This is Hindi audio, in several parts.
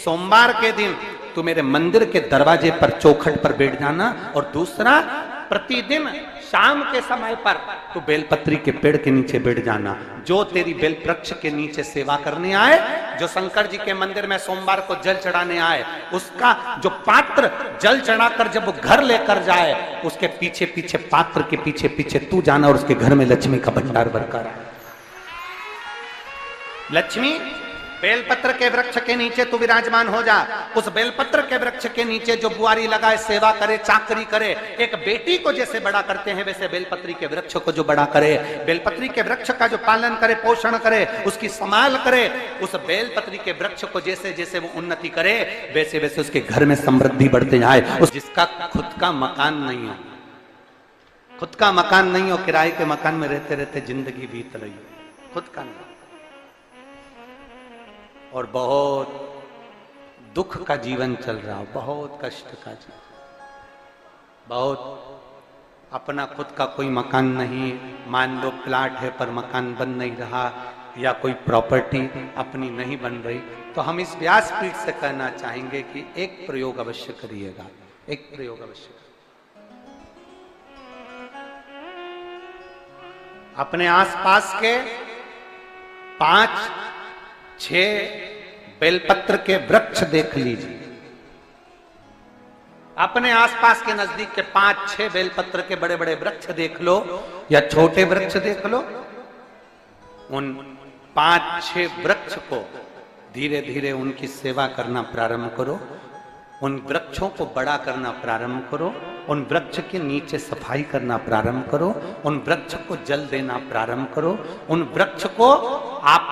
सोमवार के दिन तू मेरे मंदिर के दरवाजे पर चौखट पर बैठ जाना, और दूसरा प्रतिदिन शाम के समय पर तू बेलपत्री के पेड़ के नीचे बैठ जाना। जो तेरी बेल वृक्ष के नीचे सेवा करने आए, जो शंकर जी के मंदिर में सोमवार को जल चढ़ाने आए, उसका जो पात्र जल चढ़ाकर जब वो घर लेकर जाए, उसके पीछे पीछे, पात्र के पीछे पीछे तू जाना और उसके घर में लक्ष्मी का भंडार भरकर आए। लक्ष्मी बेलपत्र के वृक्ष के नीचे तू विराजमान हो जा। उस बेलपत्र के वृक्ष के नीचे जो बुआरी लगाए, सेवा करे, चाकरी करे, एक बेटी को जैसे बड़ा करते हैं वैसे बेलपत्री के वृक्ष को जो बड़ा करे, बेलपत्री के वृक्ष का जो पालन करे, पोषण करे, उसकी संभाल करे, उस बेलपत्री के वृक्ष को जैसे जैसे वो उन्नति करे, वैसे वैसे उसके घर में समृद्धि बढ़ते जाए। उस जिसका खुद का मकान नहीं हो, खुद का मकान नहीं हो, किराए के मकान में रहते रहते जिंदगी बीत रही हो, खुद का नहीं, और बहुत दुख का जीवन चल रहा हो, बहुत कष्ट का जीवन, बहुत अपना खुद का कोई मकान नहीं, मान लो प्लाट है पर मकान बन नहीं रहा, या कोई प्रॉपर्टी अपनी नहीं बन रही, तो हम इस व्यासपीठ से कहना चाहेंगे कि एक प्रयोग अवश्य करिएगा, एक प्रयोग अवश्य। अपने आसपास के 5-6 बेलपत्र के वृक्ष देख लीजिए, अपने आसपास के नजदीक के 5-6 बेलपत्र के बड़े बड़े वृक्ष देख लो या छोटे वृक्ष देख लो। उन 5-6 वृक्ष को धीरे धीरे उनकी सेवा करना प्रारंभ करो, उन वृक्षों को बड़ा करना प्रारंभ करो, उन वृक्ष के नीचे सफाई करना प्रारंभ करो, उन वृक्ष को जल देना प्रारंभ करो, उन वृक्ष को आप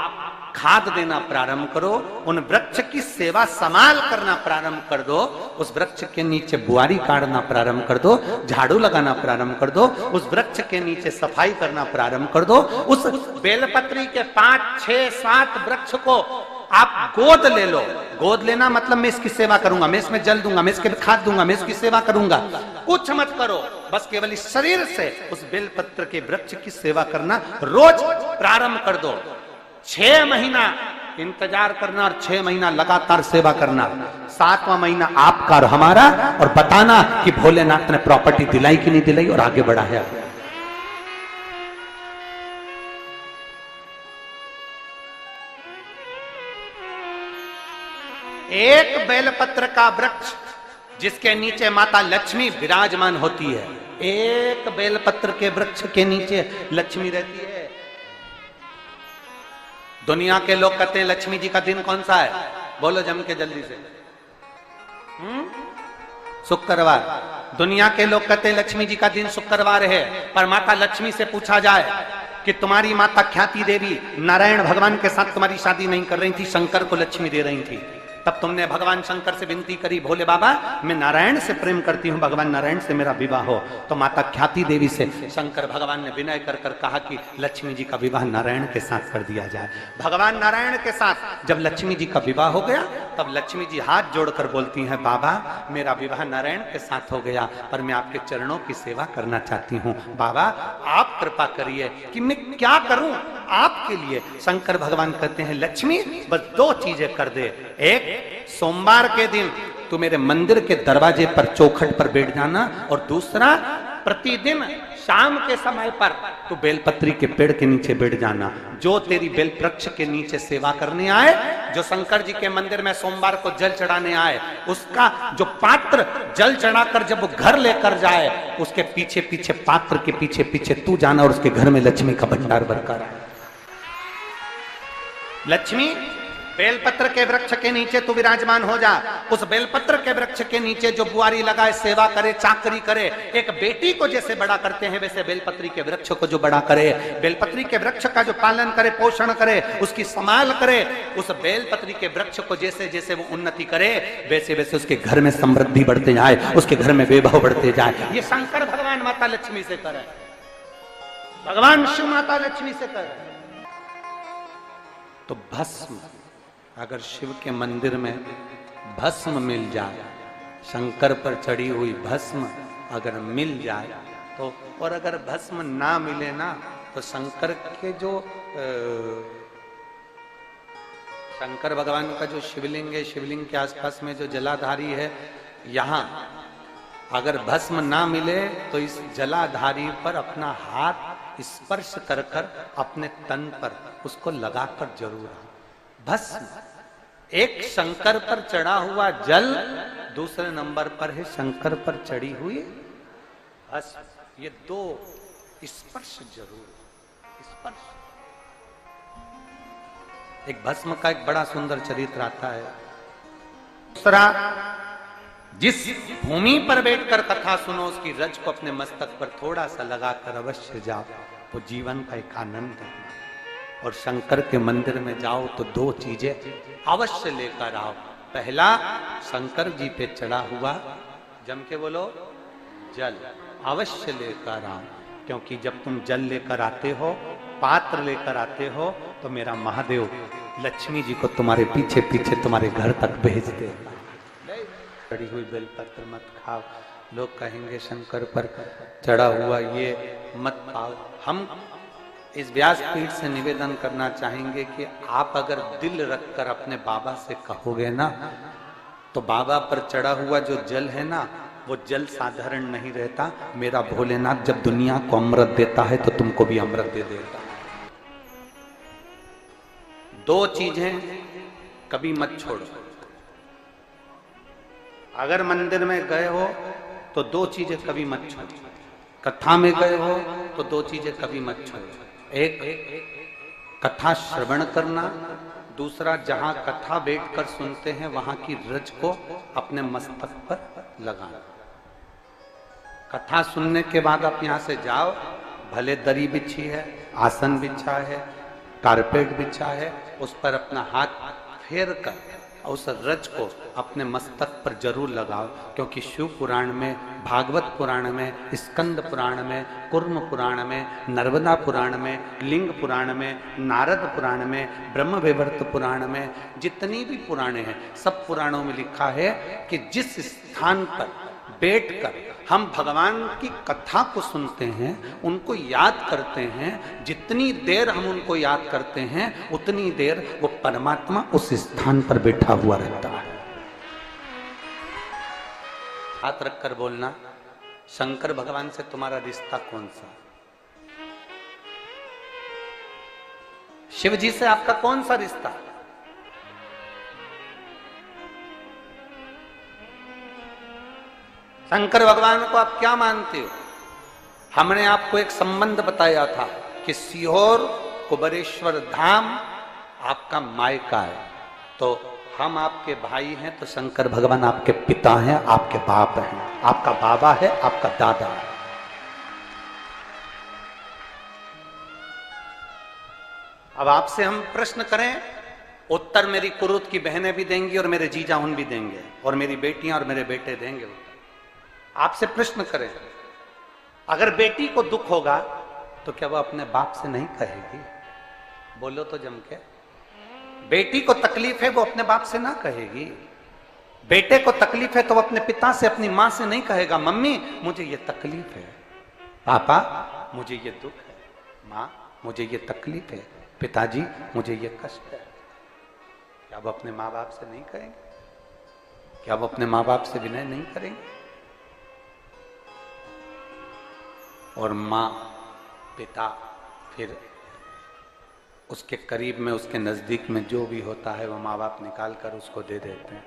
खाद देना प्रारंभ करो, उन वृक्ष की सेवा संभाल करना प्रारंभ कर दो, उस वृक्ष के नीचे बुआरी काटना प्रारंभ कर दो, झाड़ू लगाना प्रारंभ कर दो, उस वृक्ष के नीचे सफाई करना प्रारंभ कर दो। उस बेलपत्री के 5-6-7 वृक्ष को आप गोद ले लो। गोद लेना मतलब मैं इसकी सेवा करूंगा, मैं इसमें जल दूंगा, मैं इसके खाद दूंगा, मैं इसकी सेवा करूंगा, कुछ मत करो, बस केवल इस शरीर से उस बेलपत्र के वृक्ष की सेवा करना रोज प्रारंभ कर दो। 6 महीना इंतजार करना और 6 महीना लगातार सेवा करना, 7वां महीना आपका और हमारा, और बताना कि भोलेनाथ ने प्रॉपर्टी दिलाई कि नहीं दिलाई और आगे बढ़ाया। एक बेलपत्र का वृक्ष जिसके नीचे माता लक्ष्मी विराजमान होती है, एक बेलपत्र के वृक्ष के नीचे लक्ष्मी रहती है। दुनिया के लोग कहते हैं लक्ष्मी जी का दिन कौन सा है, बोलो जम के जल्दी से। शुक्रवार। दुनिया के लोग कहते हैं लक्ष्मी जी का दिन शुक्रवार है, पर माता लक्ष्मी से पूछा जाए कि तुम्हारी माता ख्याति देवी नारायण भगवान के साथ तुम्हारी शादी नहीं कर रही थी, शंकर को लक्ष्मी दे रही थी, तब तुमने भगवान शंकर से विनती करी, भोले बाबा मैं नारायण से प्रेम करती हूँ, भगवान नारायण से मेरा विवाह हो। तो माता ख्याति देवी से शंकर भगवान ने विनय कर कर कहा कि लक्ष्मी जी का विवाह नारायण के साथ कर दिया जाए। भगवान नारायण के साथ जब लक्ष्मी जी का विवाह हो गया, तब लक्ष्मी जी हाथ जोड़कर बोलती हैं, बाबा मेरा विवाह नारायण के साथ हो गया, पर मैं आपके चरणों की सेवा करना चाहती हूँ, बाबा आप कृपा करिए कि मैं क्या करूं आपके लिए। शंकर भगवान कहते हैं, लक्ष्मी बस 2 चीजें कर दे, एक सोमवार के दिन तू मेरे मंदिर के दरवाजे पर चौखट पर बैठ जाना, और दूसरा प्रतिदिन शाम के समय पर तू बेलपत्री के पेड़ के नीचे बैठ जाना। जो तेरी बेल वृक्ष के नीचे सेवा करने आए, जो शंकर जी के मंदिर में सोमवार को जल चढ़ाने आए, उसका जो पात्र जल चढ़ाकर जब वो घर लेकर जाए, उसके पीछे पीछे, पात्र के पीछे पीछे तू जाना और उसके घर में लक्ष्मी का भंडार भरकर आए। लक्ष्मी बेलपत्र के वृक्ष के नीचे तू विराजमान हो जा। उस बेलपत्र के वृक्ष के नीचे जो बुआरी लगाए, सेवा करे, चाकरी करे, एक बेटी को जैसे बड़ा करते हैं वैसे बेलपत्री के वृक्ष को जो बड़ा करे, बेलपत्री के वृक्ष का जो पालन करे, पोषण करे, उसकी संभाल करे, उस बेलपत्री के वृक्ष को जैसे जैसे वो उन्नति करे, वैसे वैसे उसके घर में समृद्धि बढ़ते जाए, उसके घर में वैभव बढ़ते जाए। ये शंकर भगवान माता लक्ष्मी से करे, भगवान शिव माता लक्ष्मी से करे। तो भस्म, अगर शिव के मंदिर में भस्म मिल जाए, शंकर पर चढ़ी हुई भस्म अगर मिल जाए तो, और अगर भस्म ना मिले ना, तो शंकर के जो शंकर भगवान का जो शिवलिंग है, शिवलिंग के आसपास में जो जलाधारी है, यहाँ अगर भस्म ना मिले तो इस जलाधारी पर अपना हाथ स्पर्श कर कर अपने तन पर उसको लगाकर जरूर आओ। भस्म एक शंकर पर चढ़ा हुआ जल, दूसरे नंबर पर है शंकर पर चढ़ी हुई भस्म। ये दो स्पर्श जरूर, स्पर्श। एक भस्म का एक बड़ा सुंदर चरित्र आता है। दूसरा, जिस भूमि पर बैठकर कथा सुनो उसकी रज को अपने मस्तक पर थोड़ा सा लगाकर अवश्य जाओ, तो जीवन का एक आनंद है। और शंकर के मंदिर में जाओ तो दो चीजें अवश्य लेकर आओ। पहला, शंकर जी पे चढ़ा हुआ, जम के बोलो, जल अवश्य लेकर आओ। क्योंकि जब तुम जल लेकर आते हो, पात्र लेकर आते हो, तो मेरा महादेव लक्ष्मी जी को तुम्हारे पीछे पीछे तुम्हारे घर तक भेज देगा। चढ़ी हुई बेलपत्र मत खाओ, लोग कहेंगे शंकर पर चढ़ा हुआ ये मत खाओ। हम इस व्यासपीठ से निवेदन करना चाहेंगे कि आप अगर दिल रखकर अपने बाबा से कहोगे ना, तो बाबा पर चढ़ा हुआ जो जल है ना, वो जल साधारण नहीं रहता। मेरा भोलेनाथ जब दुनिया को अमृत देता है तो तुमको भी अमृत दे देता है। दो चीजें कभी मत छोड़ो। अगर मंदिर में गए हो तो दो चीजें कभी मत छोड़ो। कथा में गए हो तो दो चीजें कभी मत छोड़ो। एक, कथा श्रवण करना। दूसरा, जहां कथा बैठकर सुनते हैं वहां की रज को अपने मस्तक पर लगाना। कथा सुनने के बाद आप यहां से जाओ, भले दरी बिछी है, आसन बिछा है, कारपेट बिछा है, उस पर अपना हाथ फेर कर उस रज को अपने मस्तक पर जरूर लगाओ। क्योंकि शिव पुराण में, भागवत पुराण में, स्कंद पुराण में, कुर्म पुराण में, नर्मदा पुराण में, लिंग पुराण में, नारद पुराण में, ब्रह्म वैवर्त पुराण में, जितनी भी पुराणे हैं, सब पुराणों में लिखा है कि जिस स्थान पर बैठकर हम भगवान की कथा को सुनते हैं, उनको याद करते हैं, जितनी देर हम उनको याद करते हैं उतनी देर वो परमात्मा उस स्थान पर बैठा हुआ रहता है। हाथ रखकर बोलना, शंकर भगवान से तुम्हारा रिश्ता कौन सा? शिव जी से आपका कौन सा रिश्ता? शंकर भगवान को आप क्या मानते हो? हमने आपको एक संबंध बताया था कि सीहोर कुबेरेश्वर धाम आपका मायका है, तो हम आपके भाई हैं, तो शंकर भगवान आपके पिता हैं, आपके बाप हैं, आपका बाबा है, आपका दादा है। अब आपसे हम प्रश्न करें, उत्तर मेरी कुरुत की बहनें भी देंगी और मेरे जीजा उन भी देंगे और मेरी बेटियां और मेरे बेटे देंगे। आपसे प्रश्न करें, अगर बेटी को दुख होगा तो क्या वो अपने बाप से नहीं कहेगी? बोलो तो जम के। बेटी को तकलीफ है, वो अपने बाप से ना कहेगी। बेटे को तकलीफ है तो वो अपने पिता से, अपनी मां से नहीं कहेगा, मम्मी मुझे ये तकलीफ है, पापा मुझे ये दुख है, मां मुझे ये तकलीफ है, पिताजी मुझे ये कष्ट है। क्या वो अपने माँ बाप से नहीं कहेंगे? क्या वो अपने माँ बाप से विनय नहीं करेंगे? और माँ, पिता, फिर उसके करीब में, उसके नजदीक में जो भी होता है वो माँ बाप निकाल कर उसको दे देते हैं,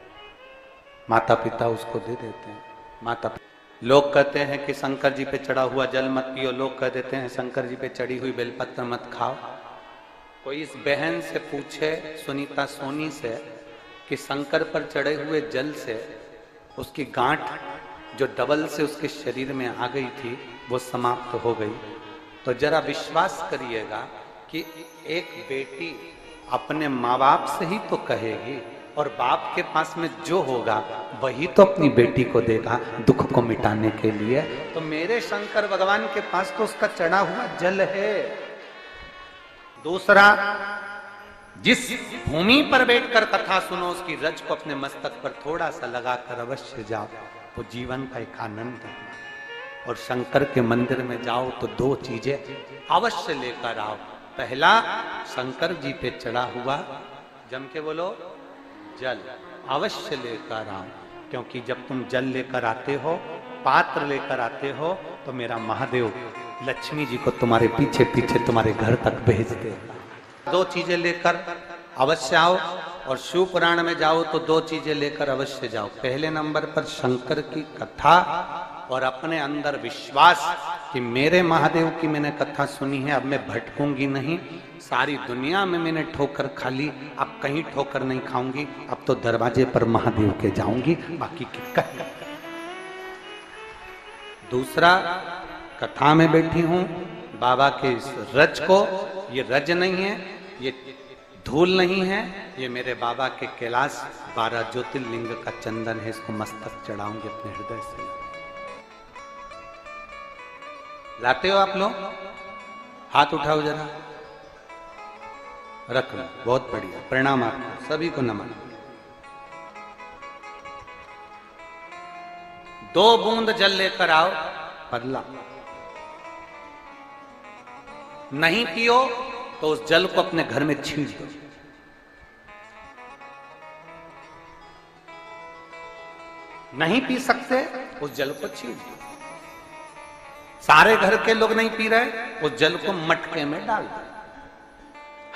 माता पिता उसको दे देते हैं। माता लोग कहते हैं कि शंकर जी पे चढ़ा हुआ जल मत पियो, लोग कह देते हैं शंकर जी पे चढ़ी हुई बेलपत्र मत खाओ। कोई इस बहन से पूछे, सुनीता सोनी से, कि शंकर पर चढ़े हुए जल से उसकी गांठ जो डबल से उसके शरीर में आ गई थी वो समाप्त हो गई, तो जरा विश्वास करिएगा कि एक बेटी अपने माँ बाप से ही तो कहेगी, और बाप के पास में जो होगा वही तो अपनी बेटी को देगा दुख को मिटाने के लिए। तो मेरे शंकर भगवान के पास तो उसका चढ़ा हुआ जल है। दूसरा, जिस भूमि पर बैठकर कथा सुनो उसकी रज को अपने मस्तक पर थोड़ा सा लगाकर अवश्य जाओ, तो जीवन का एक आनंद है। और शंकर के मंदिर में जाओ तो दो चीजें अवश्य लेकर आओ। पहला, शंकर जी पे चढ़ा हुआ जम के बोलो, जल अवश्य लेकर आओ, क्योंकि जब तुम जल लेकर आते हो, पात्र लेकर आते हो, तो मेरा महादेव लक्ष्मी जी को तुम्हारे पीछे पीछे तुम्हारे घर तक भेज देगा। दो चीजें लेकर अवश्य आओ, और शिव पुराण में जाओ तो दो चीजें लेकर अवश्य जाओ। पहले नंबर पर शंकर की कथा और अपने अंदर विश्वास कि मेरे महादेव की मैंने कथा सुनी है, अब मैं भटकूंगी नहीं। सारी दुनिया में मैंने ठोकर खा ली, अब कहीं ठोकर नहीं खाऊंगी, अब तो दरवाजे पर महादेव के जाऊंगी, बाकी की कहीं। दूसरा, कथा में बैठी हूं बाबा के इस रज को, ये रज नहीं है, ये धूल नहीं है, ये मेरे बाबा के कैलाश 12 ज्योतिर्लिंग का चंदन है, इसको मस्तक चढ़ाऊंगे अपने हृदय से। लाते हो आप लोग? हाथ उठाओ जरा, रख लो, बहुत बढ़िया, प्रणाम आपको सभी को, नमन। 2 बूंद जल लेकर आओ, पगला नहीं पियो तो उस जल को अपने घर में छींट दो। नहीं पी सकते, उस जल को छींट दो। सारे घर के लोग नहीं पी रहे, उस जल को मटके में डाल दो,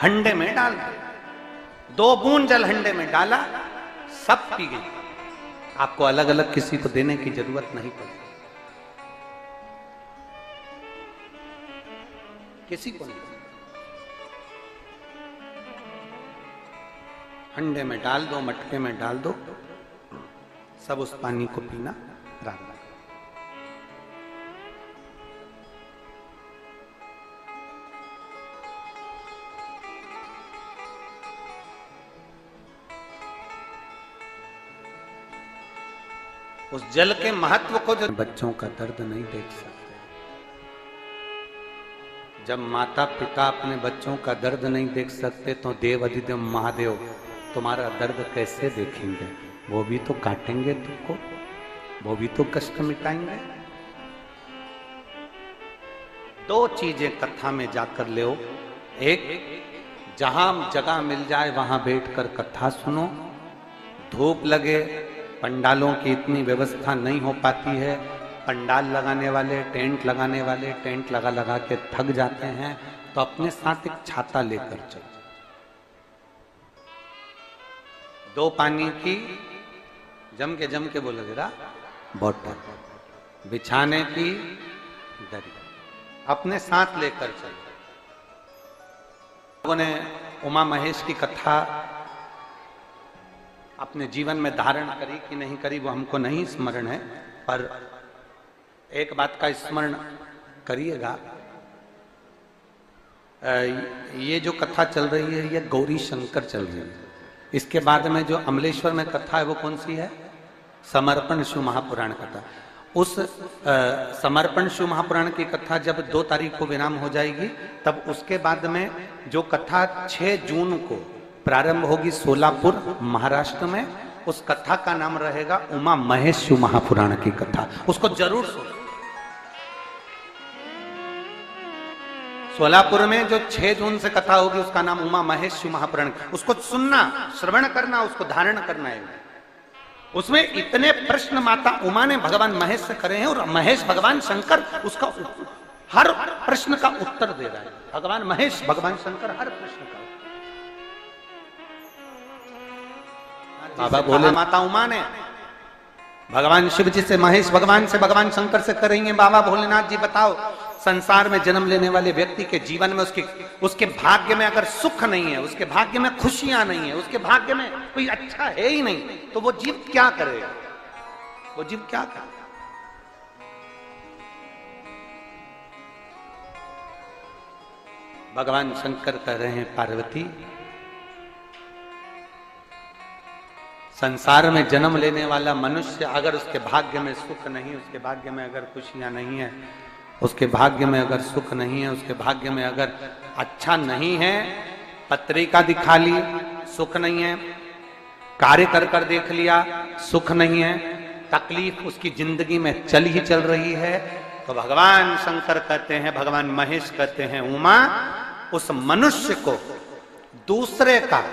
हंडे में डाल दो। 2 बूंद जल हंडे में डाला, सब पी गई। आपको अलग अलग किसी को देने की जरूरत नहीं पड़ी, किसी को नहीं। हंडे में डाल दो, मटके में डाल दो, सब उस पानी को पीना रात। उस जल के महत्व को जो बच्चों का दर्द नहीं देख सकते, जब माता पिता अपने बच्चों का दर्द नहीं देख सकते, तो देव अधिदेव महादेव तुम्हारा दर्द कैसे देखेंगे? वो भी तो काटेंगे तुमको, वो भी तो कष्ट मिटाएंगे। 2 चीजें कथा में जाकर ले। एक, जहां जगह मिल जाए वहां बैठकर कथा सुनो। धूप लगे, पंडालों की इतनी व्यवस्था नहीं हो पाती है, पंडाल लगाने वाले, टेंट लगाने वाले टेंट लगा लगा के थक जाते हैं, तो अपने साथ एक छाता लेकर चलो। 2 पानी की जम के बोलो जरा, बोतल, बिछाने की दरी अपने साथ लेकर चलो। लोगों ने उमा महेश की कथा अपने जीवन में धारण करी कि नहीं करी वो हमको नहीं स्मरण है, पर एक बात का स्मरण करिएगा, ये जो कथा चल रही है ये गौरी शंकर चल रही है। इसके बाद में जो अमलेश्वर में कथा है वो कौन सी है? समर्पण शिव महापुराण कथा। उस समर्पण शिव महापुराण की कथा जब 2 तारीख को विराम हो जाएगी, तब उसके बाद में जो कथा 6 जून को प्रारंभ होगी सोलापुर महाराष्ट्र में, उस कथा का नाम रहेगा उमा महेश शिव महापुराण की कथा। उसको जरूर सुनो। सोलापुर में जो 6 जून से कथा होगी उसका नाम उमा महेश शिव महापुराण, उसको सुनना, श्रवण करना, उसको धारण करना है। उसमें इतने प्रश्न माता उमा ने भगवान महेश से करे हैं, और महेश भगवान शंकर उसका हर प्रश्न का उत्तर दे रहा है। भगवान महेश भगवान शंकर हर प्रश्न का। बाबा बोले माता उमा ने भगवान शिव जी से, महेश भगवान से, भगवान शंकर से करेंगे, बाबा भोलेनाथ जी बताओ, संसार में जन्म लेने वाले व्यक्ति के जीवन में उसके भाग्य में अगर सुख नहीं है, उसके भाग्य में खुशियां नहीं है, उसके भाग्य में कोई अच्छा है ही नहीं, तो वो जीव क्या करेगा? वो जीव क्या करेगा? भगवान शंकर कह रहे हैं, पार्वती, संसार में जन्म लेने वाला मनुष्य अगर उसके भाग्य में सुख नहीं, उसके भाग्य में अगर खुशियां नहीं है, उसके भाग्य में अगर सुख नहीं है, उसके भाग्य में अगर अच्छा नहीं है, पत्रिका दिखा ली सुख नहीं है, कार्य कर कर देख लिया सुख नहीं है, तकलीफ उसकी जिंदगी में चल ही चल रही है, तो भगवान शंकर कहते हैं, भगवान महेश कहते हैं, उमा, उस मनुष्य को दूसरे का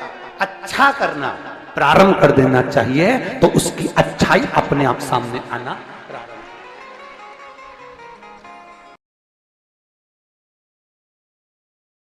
अच्छा करना प्रारंभ कर देना चाहिए, तो उसकी अच्छाई अपने आप सामने आना